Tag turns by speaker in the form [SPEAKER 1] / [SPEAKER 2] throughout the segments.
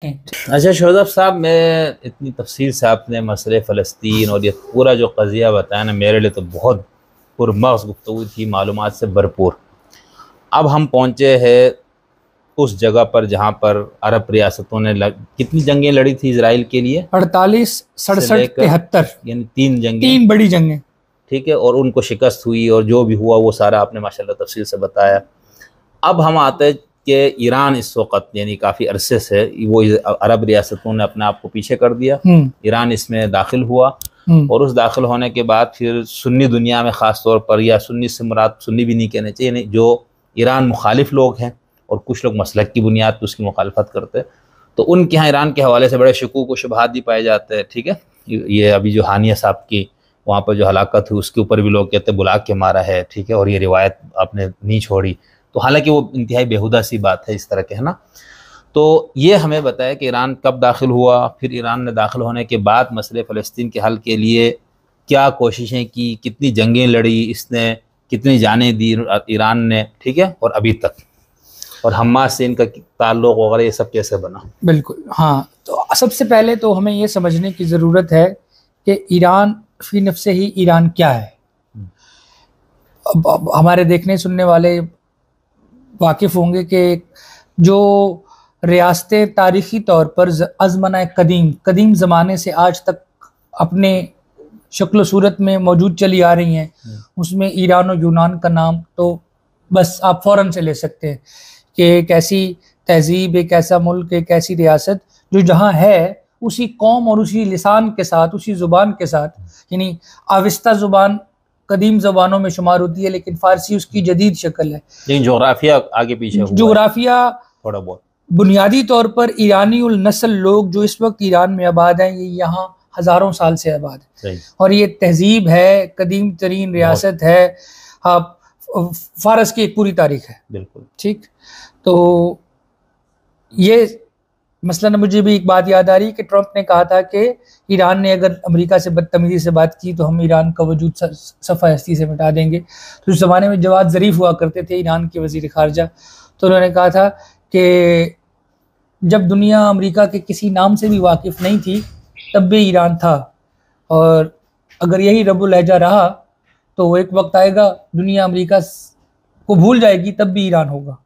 [SPEAKER 1] अच्छा शोज़ब साहब, मैं इतनी तफसील से आपने मसले फ़लस्तीन और ये पूरा जो क़ज़िया बताया ना, मेरे लिए तो बहुत पुरमग़ज़ गुफ्तगू थी, मालूमात से भरपूर। अब हम पहुँचे हैं उस जगह पर जहाँ पर अरब रियासतों ने कितनी जंगें लड़ी थी इसराइल के लिए?
[SPEAKER 2] 48, 67, 73,
[SPEAKER 1] यानी 3 जंगें,
[SPEAKER 2] 3 बड़ी जंगें।
[SPEAKER 1] ठीक है, और उनको शिकस्त हुई और जो भी हुआ वो सारा आपने माशाल्लाह तफसील से बताया। अब हम आते हैं कि ईरान इस वक्त यानी काफ़ी अरसे से वो अरब रियासतों ने अपने आप को पीछे कर दिया, ईरान इसमें दाखिल हुआ और उस दाखिल होने के बाद फिर सुन्नी दुनिया में ख़ास तौर पर, या सुन्नी से मुराद सुन्नी भी नहीं कहने चाहिए, जो ईरान मुखालिफ लोग हैं और कुछ लोग मसलक की बुनियाद पर उसकी मुखालफत करते हैं, तो उनके यहाँ ईरान के हवाले से बड़े शकूक व शुबहात भी पाए जाते हैं। ठीक है, ये अभी जो हानिया साहब की वहाँ पर जो हलाकत हुई उसके ऊपर भी लोग कहते हैं बुला के मारा है, ठीक है, और ये रिवायत आपने नहीं छोड़ी, तो हालांकि वो इंतहाई बेहुदा सी बात है इस तरह के, है ना। तो ये हमें बताया कि ईरान कब दाखिल हुआ, फिर ईरान ने दाखिल होने के बाद मसले फ़लस्तीन के हल के लिए क्या कोशिशें की, कितनी जंगें लड़ी इसने, कितनी जानें दी ईरान ने, ठीक है, और अभी तक, और हमास से इनका ताल्लुक़ वगैरह ये सब कैसे बना।
[SPEAKER 2] बिल्कुल, हाँ। तो सबसे पहले तो हमें ये समझने की ज़रूरत है कि ईरान फी नफ्से ही ईरान क्या है। अब हमारे देखने सुनने वाले वाकिफ़ होंगे कि जो रियासतें तारीख़ी तौर पर अज़मना कदीम ज़माने से आज तक अपने शक्ल सूरत में मौजूद चली आ रही हैं, उसमें ईरान और यूनान का नाम तो बस आप फ़ौरन से ले सकते हैं कि एक ऐसी तहज़ीब, एक ऐसा मुल्क, एक ऐसी रियासत जो जहाँ है उसी कौम और उसी लिसान के साथ, उसी ज़ुबान के साथ, यानी आविस्ता ज़ुबान कदीम ज़बानों में शुमार होती है, लेकिन फ़ारसी उसकी जदीद शक्ल है।
[SPEAKER 1] लेकिन जोग्राफिया आगे पीछे हुआ,
[SPEAKER 2] जोग्राफिया
[SPEAKER 1] थोड़ा बहुत
[SPEAKER 2] बुनियादी तौर पर ईरानी उल नस्ल लोग जो इस वक्त ईरान में आबाद हैं, ये यहाँ हज़ारों साल से आबाद है और ये तहजीब है, कदीम तरीन रियासत है, फ़ारस की एक पूरी तारीख है।
[SPEAKER 1] बिल्कुल
[SPEAKER 2] ठीक, तो ये मसलन मुझे भी एक बात याद आ रही कि ट्रंप ने कहा था कि ईरान ने अगर अमेरिका से बदतमीजी से बात की तो हम ईरान का वजूद सफ़ा हस्ती से मिटा देंगे। तो उस ज़माने में जवाद ज़रीफ़ हुआ करते थे ईरान के वज़ीर ख़ारजा, तो उन्होंने कहा था कि जब दुनिया अमेरिका के किसी नाम से भी वाकिफ़ नहीं थी तब भी ईरान था, और अगर यही रब्बुल लहजा रहा तो एक वक्त आएगा दुनिया अमेरिका को भूल जाएगी, तब भी ईरान होगा।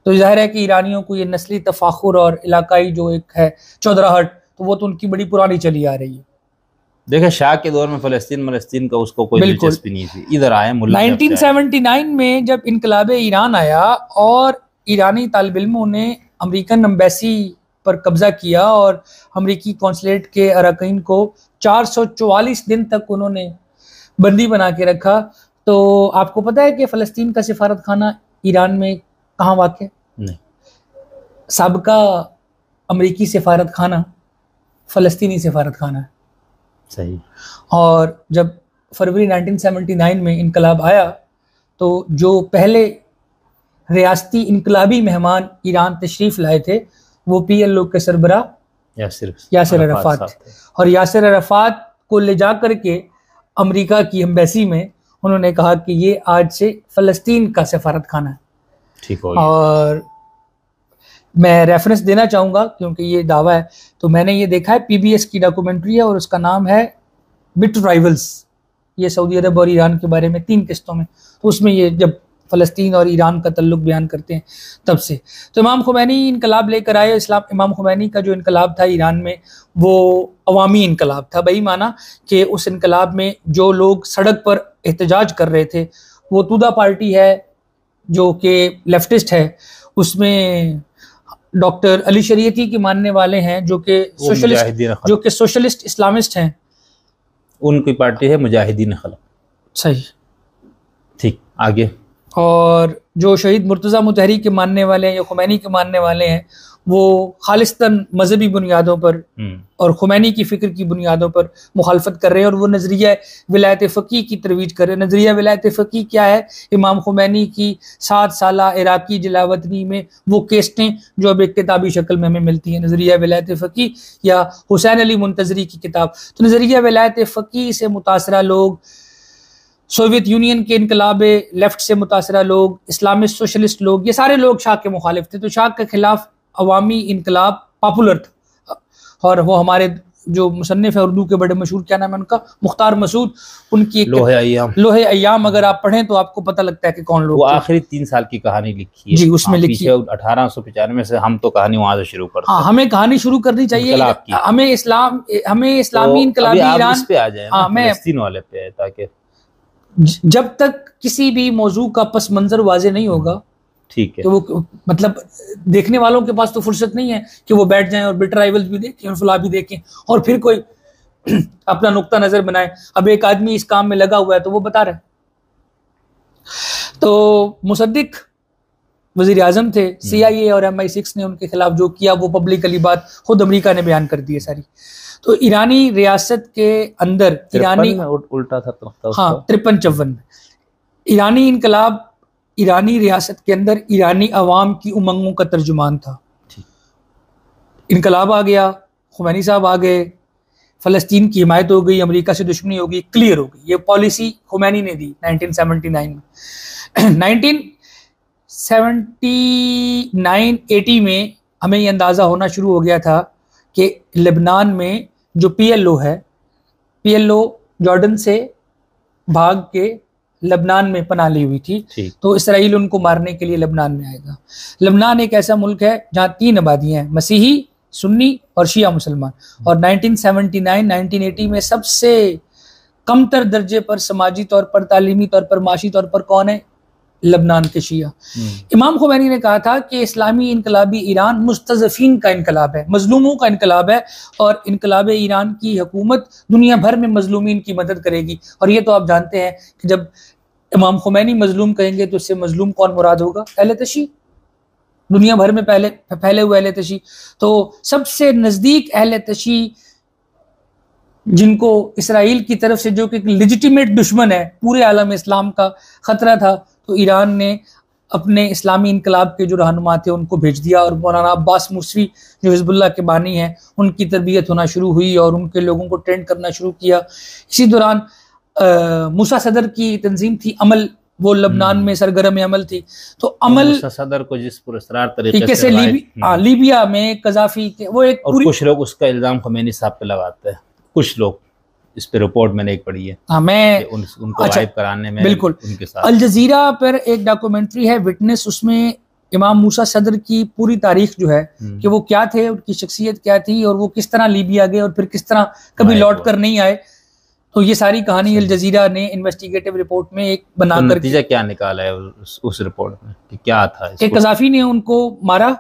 [SPEAKER 2] तो जाहिर है कि ईरानियों को ये नस्ली तफाखुर और इलाकाई जो एक है चौधराहट, तो वो तो उनकी बड़ी पुरानी चली आ रही है।
[SPEAKER 1] देखिए शाह के दौर में फ़लस्तीन का उसको कोई दिलचस्पी नहीं थी, इधर आए मुल्ला
[SPEAKER 2] 1979 में जब इनकलाब ईरान आया और ईरानी तालिब इल्मों ने अमेरिकन एम्बेसी पर कब्जा किया और अमेरिकी कौंसलेट के अरकान को 444 दिन तक उन्होंने बंदी बना के रखा। तो आपको पता है कि फ़लस्तीन का सिफारत खाना ईरान में कहाँ वाक़ है?
[SPEAKER 1] नहीं।
[SPEAKER 2] साबका अमेरिकी सिफारत खाना फ़लस्तीनी सिफारत खाना है।
[SPEAKER 1] सही।
[SPEAKER 2] और जब फरवरी 1979 में इनकलाब आया तो जो पहले रियासती इनकलाबी मेहमान ईरान तशरीफ़ लाए थे वो PLO के सरबराह यासिर अराफात थे, और यासिर अराफात को ले जा कर के अमेरिका की एम्बेसी में उन्होंने कहा कि ये आज से फ़लस्तीन का सिफारत खाना है।
[SPEAKER 1] ठीक हो।
[SPEAKER 2] और मैं रेफरेंस देना चाहूँगा क्योंकि ये दावा है, तो मैंने ये देखा है, PBS की डॉक्यूमेंट्री है और उसका नाम है बिटर राइवल्स, ये सऊदी अरब और ईरान के बारे में 3 किस्तों में, तो उसमें ये जब फ़लस्तीन और ईरान का तल्लुक़ बयान करते हैं तब से। तो इमाम खुमैनी इनकलाब लेकर आए। इमाम खुमैनी का जो इनकलाब था ईरान में वो अवामी इनकलाब था, वही माना कि उस इनकलाब में जो लोग सड़क पर एहतजाज कर रहे थे वो तूदा पार्टी है जो कि लेफ्टिस्ट है, उसमें डॉक्टर अली शरीयती के मानने वाले हैं जो कि सोशलिस्ट इस्लामिस्ट हैं,
[SPEAKER 1] उनकी पार्टी है मुजाहिदीन खलक।
[SPEAKER 2] सही,
[SPEAKER 1] ठीक, आगे।
[SPEAKER 2] और जो शहीद मुर्तज़ा मुतहरी के मानने वाले हैं या खुमैनी के मानने वाले हैं वो खालिस्तन मजहबी बुनियादों पर और खुमैनी की फ़िक्र की बुनियादों पर मुखालफत कर रहे हैं और वो नज़रिया विलायत फ़क़ीह की तरवीज कर रहे हैं। नज़रिया विलायत फ़क़ीह क्या है? इमाम खुमैनी की 7 साला इराक़ी जलावतनी में वो केस्टें जो अब एक किताबी शक्ल में हमें मिलती हैं, नज़रिया विलायत फ़क़ीह या हुसैन अली मुंतज़री की किताब। तो नज़रिया विलायत फ़क़ीह से मुतासरा लोग, सोवियत यूनियन के इनकलाब लेफ्ट से मुतासरा लोग, इस्लामिस्ट सोशलिस्ट लोग, ये सारे लोग शाह के मुखालिफ थे। तो शाह के खिलाफ अवामी इनकलाब पॉपुलर था। और वो हमारे जो मुसन्निफ है उर्दू के बड़े मशहूर, क्या नाम है उनका, मुख्तार मसूद, उनकी लोहे अय्याम अगर आप पढ़ें तो आपको पता लगता है कि कौन लोग
[SPEAKER 1] वो आखिरी 3 साल की कहानी लिखी है
[SPEAKER 2] जी, उसमें लिखी है
[SPEAKER 1] 1895 से। हम तो कहानी वहां से शुरू करते हैं।
[SPEAKER 2] हाँ, हमें कहानी शुरू करनी चाहिए, हमें इस्लामी इनकलाबी ईरान
[SPEAKER 1] पे आ जाए, फलस्तीन वाले पे है, ताकि
[SPEAKER 2] जब तक किसी भी मौजू का पस मंजर वाजे नहीं होगा,
[SPEAKER 1] ठीक है,
[SPEAKER 2] तो वो मतलब देखने वालों के पास तो फुर्सत नहीं है कि वो बैठ जाएं और बिट राइवल्स भी देखें और फला भी देखें और फिर कोई अपना नुक्ता नजर बनाए। अब एक आदमी इस काम में लगा हुआ है तो वो बता रहा है। तो मुसद्दिक वजीर आजम थे, CIA और MI6 ने उनके खिलाफ जो किया वो पब्लिकली बात खुद अमेरिका ने बयान कर दी है सारी। तो ईरानी रियासत के अंदर ईरानी
[SPEAKER 1] उल्टा था तो
[SPEAKER 2] हाँ 53-54 में ईरानी इनकलाब ईरानी रियासत के अंदर ईरानी अवाम की उमंगों का तर्जुमान था। इनकलाब आ गया, खुमैनी साहब आ गए, फलस्तीन की हिमायत हो गई, अमेरिका से दुश्मनी हो गई, क्लियर हो गई। ये पॉलिसी खुमैनी ने दी 1979 में। 1979-80 में हमें ये अंदाज़ा होना शुरू हो गया था कि लेबनान में जो PLO है, PLO जॉर्डन से भाग के लेबनान में पनाह ली हुई थी, तो इसराइल उनको मारने के लिए लेबनान में आएगा। लेबनान एक ऐसा मुल्क है जहाँ 3 आबादियां हैं, मसीही, सुन्नी और शिया मुसलमान। और 1979-1980 में सबसे कमतर दर्जे पर समाजी तौर पर, तालीमी तौर पर, माशी तौर पर कौन है? लेबनान के शिया। इमाम खुमैनी ने कहा था कि इस्लामी इनकलाबी ईरान मुस्तज़फ़ीन का इनकलाब है, मजलूमों का इनकलाब है, और इनकलाब ईरान की हुकूमत दुनिया भर में मजलूमीन की मदद करेगी। और ये तो आप जानते हैं कि जब इमाम खुमैनी मजलूम कहेंगे तो इससे मजलूम कौन मुराद होगा? अहले तशी, दुनिया भर में फैले हुए अहले तशी। तो सबसे नज़दीक अहले तशी जिनको इसराइल की तरफ से, जो कि लेजिटिमेट दुश्मन है पूरे आलम इस्लाम का खतरा था, तो ईरान ने अपने इस्लामी इनकलाब के जो रहनुमा थे उनको भेज दिया। और मौलाना अब्बास मूसवी जो हिजबुल्लाह के बानी हैं, उनकी तरबियत होना शुरू हुई और उनके लोगों को ट्रेंड करना शुरू किया। इसी दौरान मूसा सदर की तंजीम थी अमल, वो लबनान में सरगर्म अमल थी। तो अमल
[SPEAKER 1] मूसा सदर को जिस पुरस्कार तरीके से
[SPEAKER 2] लीबिया में कजाफी के वो एक
[SPEAKER 1] और कुछ लोग उसका इल्जाम खुमैनी साहब पे लगाते हैं, कुछ लोग, इस पे रिपोर्ट मैंने एक पढ़ी है।
[SPEAKER 2] हाँ, मैं
[SPEAKER 1] उनको गायब कराने में
[SPEAKER 2] बिल्कुल
[SPEAKER 1] उनके साथ।
[SPEAKER 2] अल जजीरा पर एक डॉक्यूमेंट्री है विटनेस, उसमें इमाम मूसा सदर की पूरी तारीख जो है कि वो क्या थे, उनकी शख्सियत क्या थी और वो किस तरह लीबिया गए और फिर किस तरह कभी लौट कर नहीं आए। तो ये सारी कहानी अल जजीरा ने इन्वेस्टिगेटिव रिपोर्ट में एक बनाकर,
[SPEAKER 1] तो नतीजा क्या निकाला है उस रिपोर्ट में कि क्या था?
[SPEAKER 2] कि कजाफी ने उनको मारा,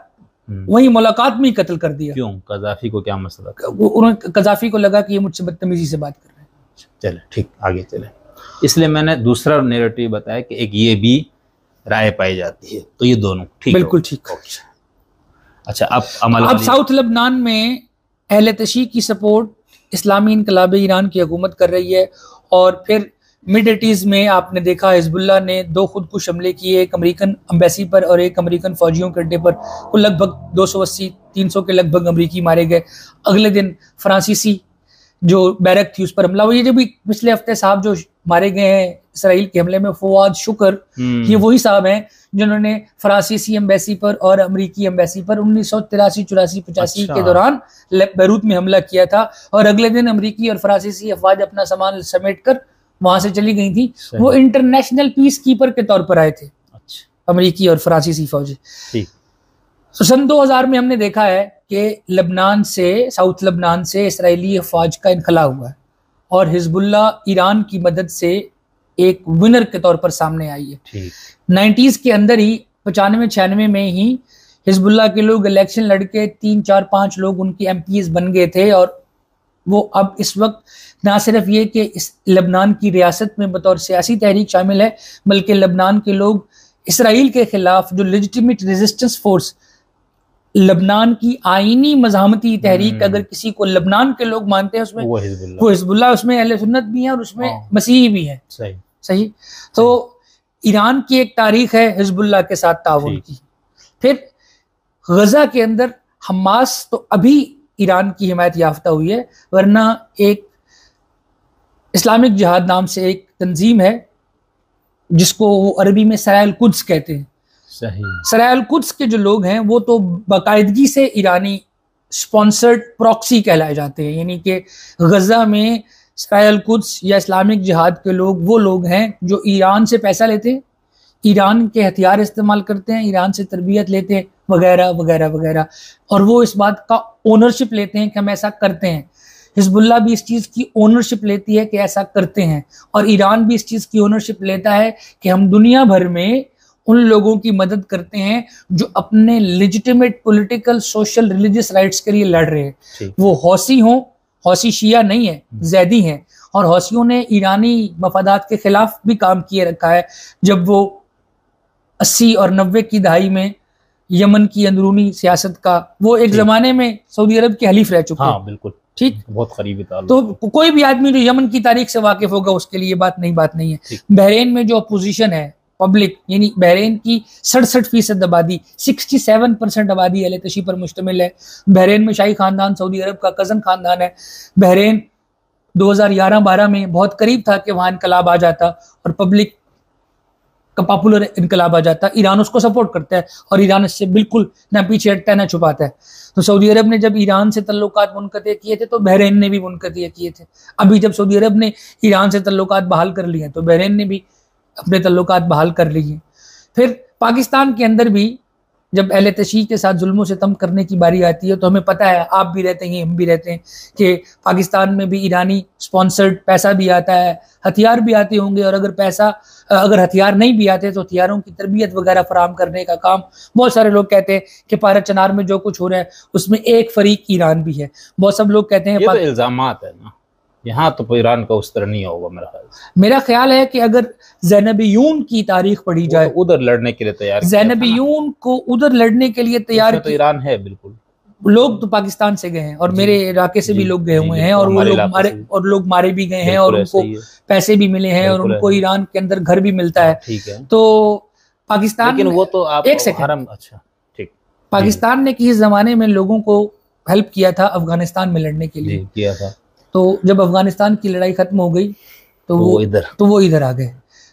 [SPEAKER 2] वही मुलाकात में ही कत्ल कर दिया।
[SPEAKER 1] क्यों? कजाफी को क्या मसला?
[SPEAKER 2] उन्होंने कजाफी को लगा कि ये मुझसे बदतमीजी से बात कर रहे हैं।
[SPEAKER 1] चले ठीक, आगे चले। इसलिए मैंने दूसरा नैरेटिव बताया कि एक ये भी राय पाई जाती है, तो ये दोनों ठीक,
[SPEAKER 2] बिल्कुल ठीक।
[SPEAKER 1] अच्छा, अब
[SPEAKER 2] साउथ लेबनान में अहले तशी की सपोर्ट इस्लामी इनकलाब ईरान की हुकूमत कर रही है। और फिर मिड 80s में आपने देखा हिजबुल्लाह ने 2 खुदकुश हमले किए, एक अमेरिकन एम्बेसी पर और एक अमेरिकन फौजियों के अड्डे पर। कुल लगभग 280-300 के लगभग अमेरिकी मारे गए। अगले दिन फ्रांसीसी जो बैरक थी उस पर हमला हुआ। ये जो भी पिछले हफ्ते साहब जो मारे गए हैं इसराइल के हमले में, फवाद शुक्र, ये वही साहब हैं जिन्होंने फ्रांसीसी एम्बेसी पर और अमेरिकी एम्बेसी पर 1983-84-85 के दौरान बैरूत में हमला किया था। और अगले दिन अमेरिकी और फ्रांसीसी अफवाज अपना सामान समेट कर वहां से चली गई थी। वो इंटरनेशनल पीस कीपर के तौर पर आए थे, अमेरिकी और फ्रांसीसी फौजी। तो सन 2000 में हमने देखा है कि लेबनान से, साउथ लेबनान से इसराइली अफवाज का इनखला हुआ है और हिजबुल्लाह ईरान की मदद से एक विनर के तौर पर सामने आई है। 90s के अंदर ही 95-96 में ही हिजबुल्लाह के लोग इलेक्शन लड़के 3-4-5 लोग उनकी MPs बन गए थे। और वो अब इस वक्त ना सिर्फ ये कि इस लेबनान की रियासत में बतौर सियासी तहरीक शामिल है, बल्कि लेबनान के लोग इसराइल के खिलाफ जो लेजिटिमेट रेजिस्टेंस फोर्स, लेबनान की आईनी मज़ाहमती तहरीक, अगर किसी को लेबनान के लोग मानते हैं उसमें वो हिजबुल्लाह, उसमें अहले सुन्नत भी है और उसमें मसीही भी है। सही। तो ईरान की एक तारीख है हिजबुल्लाह के साथ ताउन की। फिर गजा के अंदर हमास तो अभी ईरान की हिमायत याफ्ता हुई है, वरना एक इस्लामिक जिहाद नाम से एक तंजीम है जिसको वो अरबी में सरायल कुद्स कहते हैं। सरायल कुद्स के जो लोग हैं वो तो बाकायदगी से ईरानी स्पॉन्सर्ड प्रॉक्सी कहलाए जाते हैं, यानी कि गजा में सराय कुद्स या इस्लामिक जिहाद के लोग वो लोग हैं जो ईरान से पैसा लेते हैं, ईरान के हथियार इस्तेमाल करते हैं, ईरान से तरबियत लेते हैं, वगैरह वगैरह वगैरह, और वो इस बात का ओनरशिप लेते हैं कि हम ऐसा करते हैं। हिजबुल्लाह भी इस चीज़ की ओनरशिप लेती है कि ऐसा करते हैं, और ईरान भी इस चीज़ की ओनरशिप लेता है कि हम दुनिया भर में उन लोगों की मदद करते हैं जो अपने legitimate political, social, religious rights के लिए लड़ रहे हैं। वो हौसी हों, हौसी शिया नहीं है, जैदी हैं, और हौसियों ने ईरानी मफादात के खिलाफ भी काम किए रखा है। जब वो 80 और 90 की दहाई में यमन की अंदरूनी सियासत का, वो एक जमाने में सऊदी अरब के हलीफ रह चुके हैं।
[SPEAKER 1] हाँ बिल्कुल,
[SPEAKER 2] ठीक,
[SPEAKER 1] बहुत करीबी ताल्लुक।
[SPEAKER 2] तो कोई भी आदमी जो यमन की तारीख से वाकिफ होगा उसके लिए बात नहीं है। बहरीन में जो अपोजिशन है पब्लिक, यानी बहरीन की 67% आबादी, 67% आबादी अहले तशी पर मुश्तमिल है। बहरीन में शाही खानदान सऊदी अरब का कज़न खानदान है। बहरीन 2011-12 में बहुत करीब था कि वहाँ इनकलाब आ जाता और पब्लिक का पॉपुलर इनकलाब आ जाता। ईरान उसको सपोर्ट करता है और ईरान इससे बिल्कुल ना पीछे हटता है ना छुपाता है। तो सऊदी अरब ने जब ईरान से तल्लुकात मुनक़ते किए थे तो बहरीन ने भी मुनक़ते किए थे। अभी जब सऊदी अरब ने ईरान से तल्लुकात बहाल कर लिए तो बहरीन ने भी अपने तल्लुकात बहाल कर लिए। फिर पाकिस्तान के अंदर भी जब अहले तशी के साथ जुल्म सितम करने की बारी आती है तो हमें पता है, आप भी रहते हैं, हम भी रहते हैं, कि पाकिस्तान में भी ईरानी स्पॉन्सर्ड पैसा भी आता है, हथियार भी आते होंगे, और अगर हथियार नहीं भी आते तो हथियारों की तरबियत वगैरह फराहम करने का काम बहुत सारे लोग कहते हैं कि पारा चनार में जो कुछ हो रहा है उसमें एक फरीक ईरान भी है। बहुत सब लोग कहते हैं,
[SPEAKER 1] ये तो इल्जामात है ना, यहाँ तो ईरान का उस तरह नहीं होगा।
[SPEAKER 2] मेरा ख्याल है कि अगर ज़ैनबियून की तारीख पढ़ी जाए,
[SPEAKER 1] तो उधर लड़ने के लिए तैयार,
[SPEAKER 2] ज़ैनबियून को उधर लड़ने के लिए तैयार,
[SPEAKER 1] तो ईरान है बिल्कुल।
[SPEAKER 2] लोग तो पाकिस्तान से गए हैं और मेरे इलाके से भी लोग गए हुए हैं, और वो लोग मारे भी गए हैं और उनको पैसे भी मिले हैं और उनको ईरान के अंदर घर भी मिलता है।
[SPEAKER 1] ठीक है।
[SPEAKER 2] तो पाकिस्तान,
[SPEAKER 1] लेकिन वो तो आप
[SPEAKER 2] एक सेकंड,
[SPEAKER 1] अच्छा ठीक,
[SPEAKER 2] पाकिस्तान ने किसी जमाने में लोगों को हेल्प किया था अफगानिस्तान में लड़ने के लिए,
[SPEAKER 1] किया था।
[SPEAKER 2] तो जब अफगानिस्तान की लड़ाई खत्म हो गई तो वो इधर आ गए।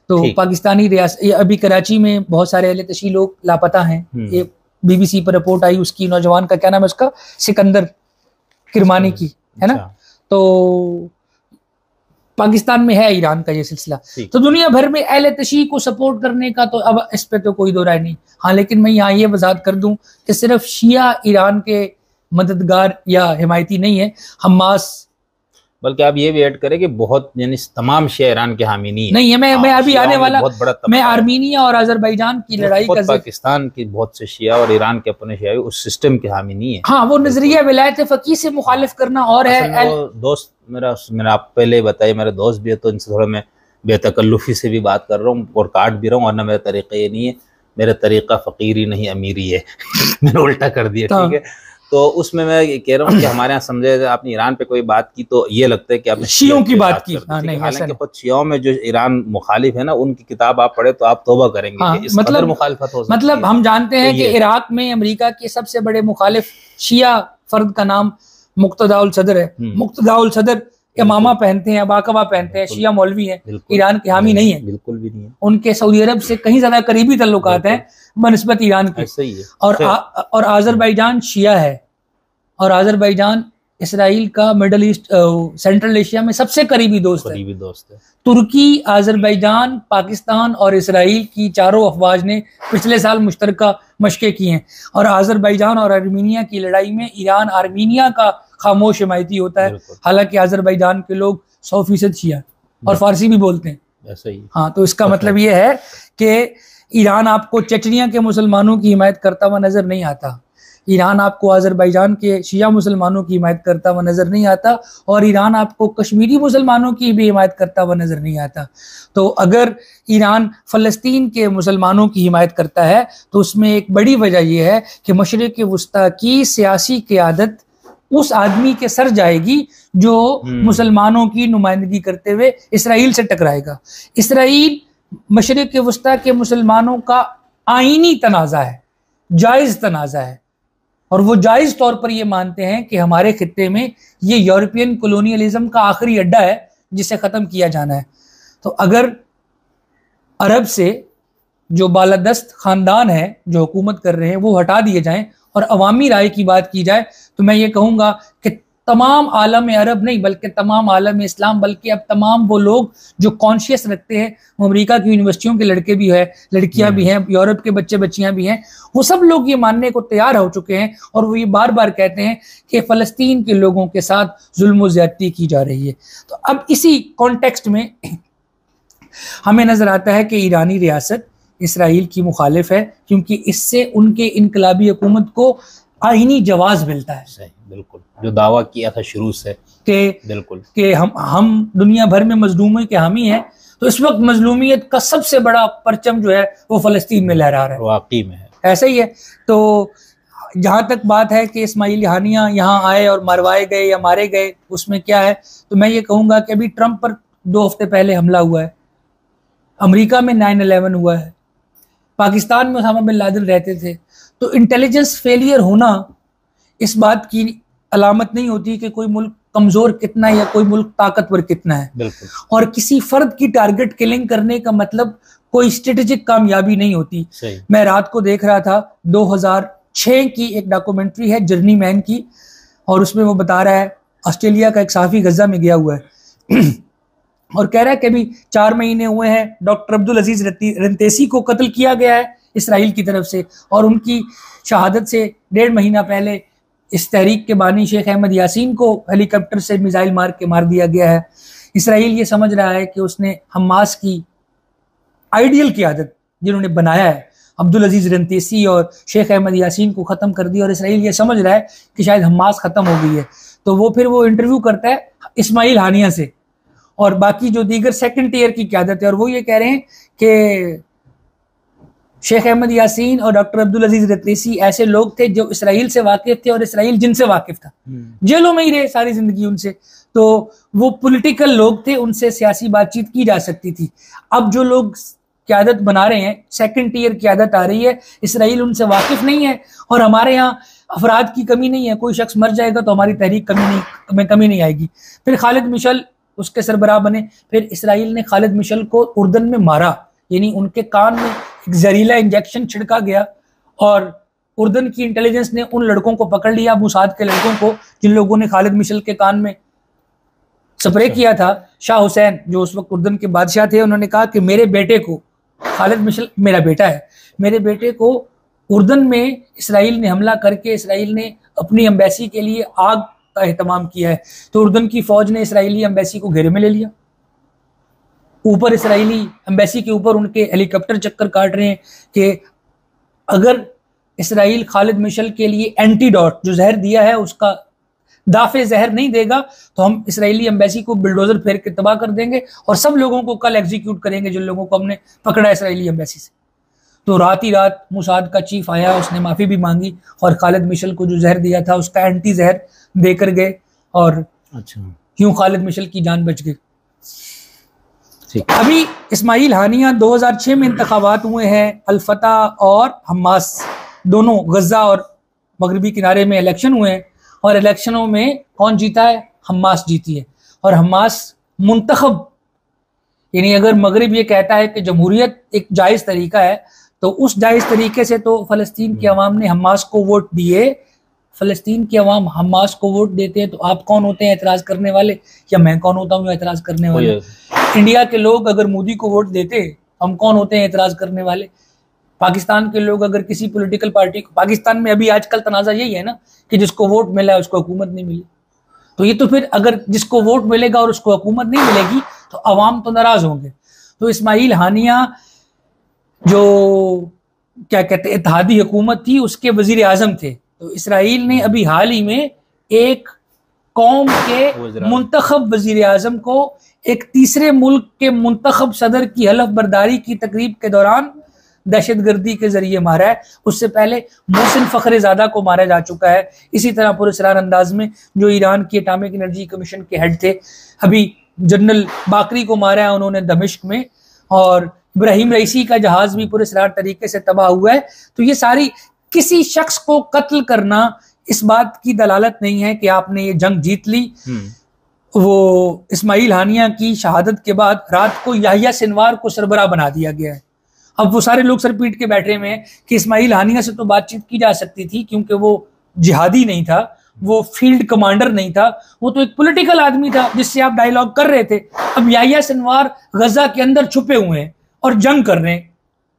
[SPEAKER 2] तो पाकिस्तानी रियासत, अभी कराची में बहुत सारे अहले तशी लोग लापता हैं। ये BBC पर रिपोर्ट आई, उसकी नौजवान का क्या नाम है, उसका सिकंदर किरमानी की, है ना। तो पाकिस्तान में है ईरान का ये सिलसिला। तो दुनिया भर में अहले तशी को सपोर्ट करने का तो अब इस पे तो कोई दो राय नहीं। हाँ, लेकिन मैं यहाँ ये वजाहत कर दूं कि सिर्फ शिया ईरान के मददगार या हिमायती नहीं है, हमास,
[SPEAKER 1] बल्कि आप ये भी ऐड करें कि बहुत, यानी तमाम शिया ईरान के हामी नहीं है।
[SPEAKER 2] मैं अभी आने वाला, मैं आर्मीनिया और अजरबैजान की लड़ाई का,
[SPEAKER 1] पाकिस्तान की बहुत से शिया और ईरान के अपने शिया उस सिस्टम के हामी नहीं है।
[SPEAKER 2] हाँ, वो नजरिया विलायत फकीह से मुखालिफ करना और है।
[SPEAKER 1] दोस्त मेरा आप पहले बताइए, मेरा दोस्त भी है तो इनसे थोड़ा मैं बेतकल्लुफी से भी बात कर रहा हूँ और काट भी रहा हूँ, वरना मेरा तरीका ये नहीं है। मेरा तरीका फकीरी नहीं अमीरी है। मैंने उल्टा कर दिया, ठीक है। तो उसमें मैं कह रहा हूँ कि हमारे यहाँ समझे, आपने ईरान पे कोई बात की तो ये लगता है कि आपने
[SPEAKER 2] शियों की बात की।
[SPEAKER 1] हालांकि खुद शियों में जो ईरान मुखालिफ है ना, उनकी किताब आप पढ़े तो आप तौबा करेंगे कि इस कदर मुखालिफत हो सकती है।
[SPEAKER 2] मतलब हम जानते हैं कि इराक में अमेरिका के सबसे बड़े मुखालिफ शिया फर्द का नाम मुक्तदा उल सदर है। मुक्तदा उल सदर इमामा पहनते हैं, अबाकबा पहनते हैं, शिया मौलवी हैं, ईरान के हामी नहीं है, बिल्कुल भी नहीं है। उनके सऊदी अरब से कहीं ज्यादा करीबी तल्लुकात हैं बनिस्बत ईरान के।
[SPEAKER 1] सही है।
[SPEAKER 2] और आज़रबाईजान शिया है, और आज़रबाईजान इसराइल का मिडल ईस्ट, सेंट्रल एशिया में सबसे करीबी दोस्त है। तुर्की, आज़रबाईजान, पाकिस्तान और इसराइल की चारों अफवाज ने पिछले साल मुश्तरका मशक़ें की हैं, और आज़रबाईजान और आर्मीनिया की लड़ाई में ईरान आर्मीनिया का खामोश हिमायती होता है। हालांकि आज़रबाईजान के लोग 100% शिया और फारसी भी बोलते हैं।
[SPEAKER 1] ऐसा ही।
[SPEAKER 2] हाँ, तो इसका मतलब ये है कि ईरान आपको चचनिया के मुसलमानों की हिमायत करता हुआ नजर नहीं आता, ईरान आपको आज़रबाईजान के शिया मुसलमानों की हिमायत करता हुआ नजर नहीं आता, और ईरान आपको कश्मीरी मुसलमानों की भी हिमायत करता हुआ नजर नहीं आता। तो अगर ईरान फ़लस्तीन के मुसलमानों की हिमायत करता है तो उसमें एक बड़ी वजह यह है कि मशरिक़ वुस्ता की सियासी क़यादत उस आदमी के सर जाएगी जो मुसलमानों की नुमाइंदगी करते हुए इसराइल से टकराएगा। इसराइल मशरिक़ वुस्ता के मुसलमानों का आईनी तनाज़ा है, जायज़ तनाज़ा है, और वो जायज़ तौर पर ये मानते हैं कि हमारे खित्ते में ये यूरोपियन कॉलोनियलिज्म का आखिरी अड्डा है जिसे ख़त्म किया जाना है। तो अगर अरब से जो बालादस्त ख़ानदान है जो हुकूमत कर रहे हैं वो हटा दिए जाएं और अवामी राय की बात की जाए तो मैं ये कहूँगा कि तमाम आलम अरब नहीं बल्कि तमाम आलम इस्लाम, बल्कि अब तमाम वो लोग जो कॉन्शियस रखते हैं, वो अमेरिका की यूनिवर्सिटियों के लड़के भी हैं, लड़कियां भी हैं, यूरोप के बच्चे बच्चियां भी हैं, वो सब लोग ये मानने को तैयार हो चुके हैं और वो ये बार बार कहते हैं कि फ़लस्तीन के लोगों के साथ जुल्म व ज़्यादती की जा रही है। तो अब इसी कॉन्टेक्स्ट में हमें नज़र आता है कि ईरानी रियासत इसराइल की मुखालिफ है, क्योंकि इससे उनके इनकलाबी हुकूमत को आईनी जवाज मिलता है।
[SPEAKER 1] सही, बिल्कुल, जो दावा किया था शुरू से
[SPEAKER 2] कि
[SPEAKER 1] बिल्कुल
[SPEAKER 2] कि हम दुनिया भर में मजलूमी के हामी हैं, तो इस वक्त मजलूमियत का सबसे बड़ा परचम जो है वो फ़लस्तीन में लहरा रहा है,
[SPEAKER 1] वाकई में है,
[SPEAKER 2] ऐसा ही है। तो जहाँ तक बात है कि इस्माइल हानिया यहाँ आए और मरवाए गए या मारे गए, उसमें क्या है, तो मैं ये कहूँगा कि अभी ट्रंप पर 2 हफ्ते पहले हमला हुआ है, अमेरिका में 9/11 हुआ है, पाकिस्तान में ओसामा बिन लादेन रहते थे। तो इंटेलिजेंस फेलियर होना इस बात की अलामत नहीं होती कि कोई मुल्क कमजोर कितना है या कोई मुल्क ताकतवर कितना है।
[SPEAKER 1] बिल्कुल।
[SPEAKER 2] और किसी फर्द की टारगेट किलिंग करने का मतलब कोई स्ट्रेटेजिक कामयाबी नहीं होती।
[SPEAKER 1] सही।
[SPEAKER 2] मैं रात को देख रहा था 2006 की एक डॉक्यूमेंट्री है जर्नी मैन की, और उसमें वो बता रहा है ऑस्ट्रेलिया का एक सहाफ़ी गजा में गया हुआ है और कह रहा है कि अभी 4 महीने हुए हैं डॉक्टर अब्दुल अजीज रंतेसी को कत्ल किया गया है इसराइल की तरफ से, और उनकी शहादत से 1.5 महीना पहले इस तहरीक के बानी शेख अहमद यासीन को हेलीकॉप्टर से मिसाइल मार के मार दिया गया है। इसराइल ये समझ रहा है कि उसने हमास की आइडियल क़यादत जिन्होंने बनाया है अब्दुल अजीज रंतेसी और शेख अहमद यासीन को ख़त्म कर दिया, और इसराइल ये समझ रहा है कि शायद हमास ख़त्म हो गई है। तो वो फिर वो इंटरव्यू करता है इस्माइल हानिया से और बाकी जो दीगर सेकंड टियर की क़यादत है, और वो ये कह रहे हैं कि शेख अहमद यासीन और डॉक्टर अब्दुल अजीज रंतेसी ऐसे लोग थे जो इसराइल से वाकिफ थे और इसराइल जिनसे वाकिफ था, जेलों में ही रहे सारी जिंदगी उनसे, तो वो पॉलिटिकल लोग थे, उनसे सियासी बातचीत की जा सकती थी। अब जो लोग क़यादत बना रहे हैं, सेकंड टियर क़यादत आ रही है, इसराइल उनसे वाकिफ नहीं है, और हमारे यहाँ अफराद की कमी नहीं है, कोई शख्स मर जाएगा तो हमारी तहरीक कमी नहीं आएगी। फिर खालिद मिशल उसके सरबराह बने, फिर इसराइल ने खालिद मिशल को उर्दन में मारा, यानी उनके कान में एक जहरीला इंजेक्शन छिड़का गया, और उर्दन की इंटेलिजेंस ने उन लड़कों को पकड़ लिया, मुसाद के लड़कों को, जिन लोगों ने खालिद मिशल के कान में स्प्रे किया था। शाह हुसैन जो उस वक्त उर्दन के बादशाह थे, उन्होंने कहा कि मेरे बेटे को, खालिद मिशल मेरा बेटा है, मेरे बेटे को उर्दन में इसराइल ने हमला करके इसराइल ने अपनी एम्बेसी के लिए आग का एहतमाम किया है। तो उर्दन की फौज ने इसराइली एम्बेसी को घेरे में ले लिया, ऊपर इसराइली एम्बेसी के ऊपर उनके हेलीकॉप्टर चक्कर काट रहे हैं कि अगर इसराइल खालिद मिशल के लिए एंटीडोट जो जहर दिया है उसका दाफे जहर नहीं देगा तो हम इसराइली एम्बेसी को बिल्डोजर फेर के तबाह कर देंगे और सब लोगों को कल एग्जीक्यूट करेंगे जिन लोगों को हमने पकड़ा इसराइली एम्बेसी से। तो रात ही रात मुसाद का चीफ आया, उसने माफ़ी भी मांगी और खालिद मिशल को जो जहर दिया था उसका एंटी जहर देकर गए, और यूं खालिद मिशल की जान बच गई। अभी इस्माइल हानिया 2006 में इंतखाबात हुए हैं, अल-फतह और हमास दोनों, गजा और मगरबी किनारे में इलेक्शन हुए हैं, और इलेक्शनों में कौन जीता है? हमास जीती है। और हमास मुंतखब, यानी अगर मगरिब ये कहता है कि जमहूरियत एक जायज़ तरीका है, तो उस जायज़ तरीके से तो फ़लस्तीन की अवाम ने हमास को वोट दिए। फ़लस्तीन की अवाम हमास को वोट देते हैं तो आप कौन होते हैं एतराज़ करने वाले, या मैं कौन होता हूँ एतराज़ करने वाले? इंडिया के लोग अगर मोदी को वोट देते, हम कौन होते हैं एतराज़ करने वाले? पाकिस्तान के लोग अगर किसी पॉलिटिकल पार्टी को, पाकिस्तान में अभी आजकल तनाज़ा यही है ना कि जिसको वोट मिला है उसको हुकूमत नहीं मिली, तो ये तो फिर अगर जिसको वोट मिलेगा और उसको हुकूमत नहीं मिलेगी तो अवाम तो नाराज़ होंगे। तो इस्माइल हानिया जो क्या कहते हैं इत्तेहादी हुकूमत थी उसके वजीर आज़म थे, तो इसराइल ने अभी हाल ही में एक कौम के मुंतखब वजीर आज़म को एक तीसरे मुल्क के मुंतखब सदर की हलफ बर्दारी की तकरीब के दौरान दहशतगर्दी के जरिए मारा है। उससे पहले मोहसिन फ़खरेज़ादा को मारा जा चुका है इसी तरह पुरअसरार अंदाज में, जो ईरान की एटॉमिक एनर्जी कमीशन के हेड थे। अभी जनरल बाकरी को मारा है उन्होंने दमिश्क में, और इब्राहिम रईसी का जहाज भी पुरअसरार तरीके से तबाह हुआ है। तो ये सारी, किसी शख्स को कत्ल करना इस बात की दलालत नहीं है कि आपने ये जंग जीत ली। वो इस्माइल हानिया की शहादत के बाद रात को याहिया सिनवार को सरबराह बना दिया गया है। अब वो सारे लोग सर पीट के बैठे हुए हैं कि इस्माइल हानिया से तो बातचीत की जा सकती थी क्योंकि वो जिहादी नहीं था, वो फील्ड कमांडर नहीं था, वो तो एक पॉलिटिकल आदमी था जिससे आप डायलॉग कर रहे थे। अब याह्या सिनवार गजा के अंदर छुपे हुए हैं और जंग कर रहे हैं,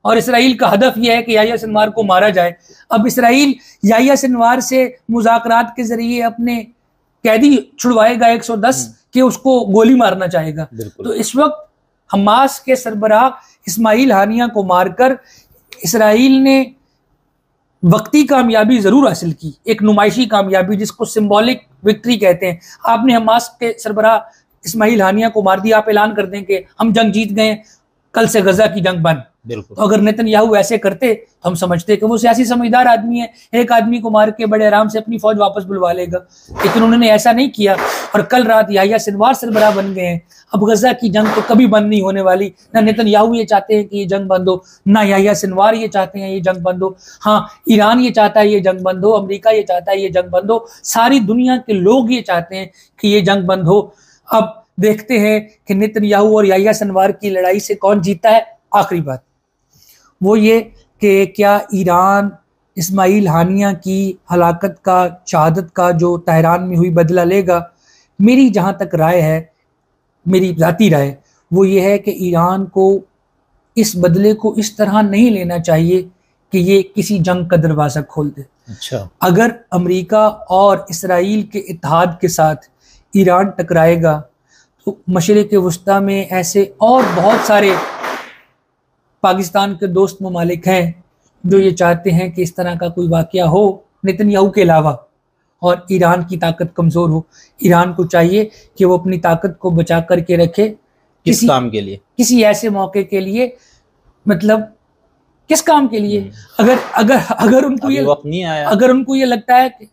[SPEAKER 2] और इसराइल का हदफ यह है कि याह्या सिनवार को मारा जाए। अब इसराइल याह्या सिनवार से मुज़ाकरात के जरिए अपने कैदी छुड़वाएगा 110 कि उसको गोली मारना चाहेगा। तो इस वक्त हमास के सरबराह इस्माइल हानिया को मारकर इसराइल ने वक्ती कामयाबी जरूर हासिल की, एक नुमाइशी कामयाबी जिसको सिंबॉलिक विक्ट्री कहते हैं। आपने हमास के सरबराह इस्माइल हानिया को मार दिया, आप ऐलान कर दें कि हम जंग जीत गए, कल से गजा की जंग बंद। तो अगर नेतन्याहू ऐसे करते तो हम समझते कि वो सियासी समझदार आदमी है, एक आदमी को मार के बड़े आराम से अपनी फौज वापस बुलवा लेगा, लेकिन उन्होंने ऐसा नहीं किया और कल रात याह्या सिनवार सरबराह बन गए हैं। अब गजा की जंग तो कभी बंद नहीं होने वाली, ना नेतन्याहू ये चाहते हैं कि ये जंग बंद हो, ना याह्या सिनवार ये चाहते हैं ये जंग बंद हो। हाँ, ईरान ये चाहता है ये जंग बंद हो, अमेरिका ये चाहता है ये जंग बंद हो, सारी दुनिया के लोग ये चाहते हैं कि ये जंग बंद हो। अब देखते हैं कि नेतन्याहू और याह्या सिनवार की लड़ाई से कौन जीतता है। आखिरी बात वो ये कि क्या ईरान इस्माइल हानिया की हलाकत का, शहादत का जो तेहरान में हुई बदला लेगा? मेरी जहाँ तक राय है, मेरी ज़ाती राय, वो ये है कि ईरान को इस बदले को इस तरह नहीं लेना चाहिए कि ये किसी जंग का दरवाज़ा खोल दे।
[SPEAKER 1] अच्छा,
[SPEAKER 2] अगर अमेरिका और इसराइल के इत्तेहाद के साथ ईरान टकराएगा तो मशरिक़ वस्ता में ऐसे और बहुत सारे पाकिस्तान के दोस्त ममालिक हैं जो ये चाहते हैं कि इस तरह का कोई वाक़या हो नेतन्याहू के अलावा और ईरान की ताकत कमज़ोर हो। ईरान को चाहिए कि वो अपनी ताकत को बचा करके रखे
[SPEAKER 1] किस काम के लिए,
[SPEAKER 2] किसी ऐसे मौके के लिए, मतलब किस काम के लिए? अगर अगर अगर उनको ये
[SPEAKER 1] वक्त नहीं आया,
[SPEAKER 2] अगर उनको ये लगता है कि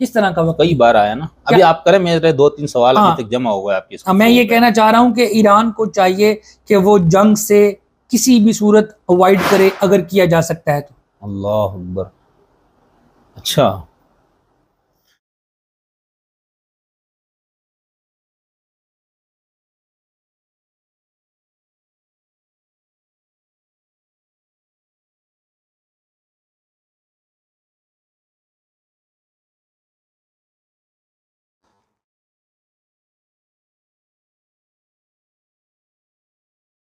[SPEAKER 2] किस तरह का वक्त
[SPEAKER 1] कई बार आया ना, अभी आप करें, मेरे 2-3 सवाल अभी तक जमा हो गए आपके।
[SPEAKER 2] मैं ये कहना चाह रहा हूँ कि ईरान को चाहिए कि वो जंग से किसी भी सूरत अवॉइड करे, अगर किया जा सकता है तो।
[SPEAKER 1] अल्लाह अकबर। अच्छा।